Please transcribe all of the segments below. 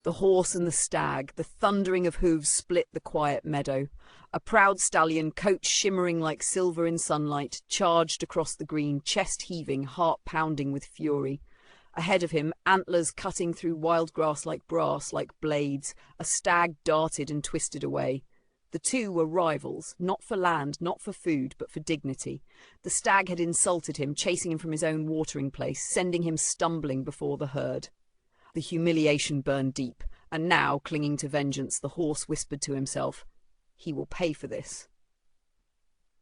The horse and the stag, the thundering of hooves split the quiet meadow. A proud stallion, coat shimmering like silver in sunlight, charged across the green, chest heaving, heart pounding with fury. Ahead of him, antlers cutting through wild grass like brass, like blades, a stag darted and twisted away. The two were rivals, not for land, not for food, but for dignity. The stag had insulted him, chasing him from his own watering place, sending him stumbling before the herd. The humiliation burned deep, and now, clinging to vengeance, the horse whispered to himself, "He will pay for this."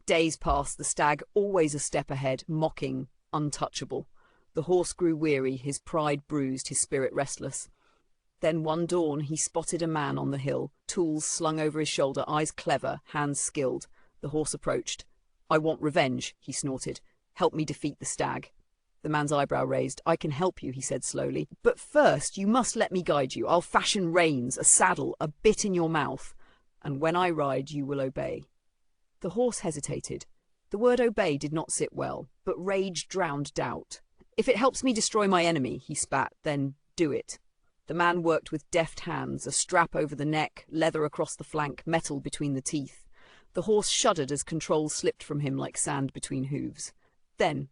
Days passed, the stag always a step ahead, mocking, untouchable. The horse grew weary, his pride bruised, his spirit restless. Then one dawn he spotted a man on the hill, tools slung over his shoulder, eyes clever, hands skilled. The horse approached. "I want revenge," he snorted. "Help me defeat the stag." The man's eyebrow raised. "I can help you," he said slowly. "But first you must let me guide you. I'll fashion reins, a saddle, a bit in your mouth. And when I ride, you will obey." The horse hesitated. The word obey did not sit well, but rage drowned doubt. "If it helps me destroy my enemy," he spat, "then do it." The man worked with deft hands, a strap over the neck, leather across the flank, metal between the teeth. The horse shuddered as control slipped from him like sand between hooves. Then,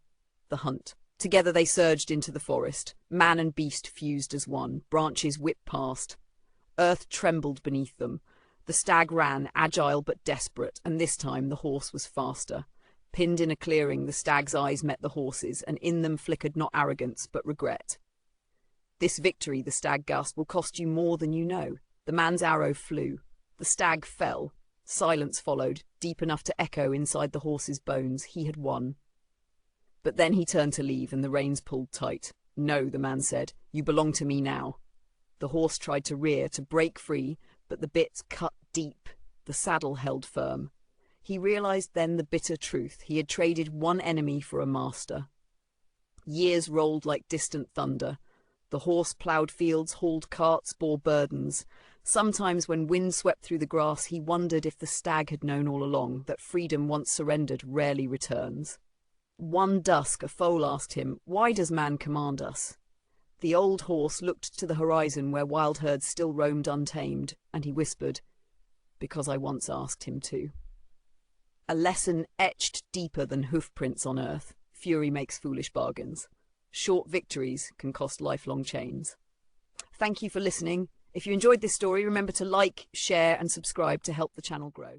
the hunt. Together they surged into the forest. Man and beast fused as one, branches whipped past. Earth trembled beneath them. The stag ran, agile but desperate, and this time the horse was faster. Pinned in a clearing, the stag's eyes met the horse's, and in them flickered not arrogance, but regret. "This victory," the stag gasped, "will cost you more than you know." The man's arrow flew. The stag fell. Silence followed, deep enough to echo inside the horse's bones. He had won. But then he turned to leave, and the reins pulled tight. "No," the man said, "you belong to me now." The horse tried to rear, to break free, but the bits cut deep. The saddle held firm. He realized then the bitter truth. He had traded one enemy for a master. Years rolled like distant thunder. The horse ploughed fields, hauled carts, bore burdens. Sometimes when wind swept through the grass, he wondered if the stag had known all along that freedom once surrendered rarely returns. One dusk, a foal asked him, "Why does man command us?" The old horse looked to the horizon where wild herds still roamed untamed, and he whispered, "Because I once asked him to." A lesson etched deeper than hoofprints on earth. Fury makes foolish bargains. Short victories can cost lifelong chains. Thank you for listening. If you enjoyed this story, remember to like, share, and subscribe to help the channel grow.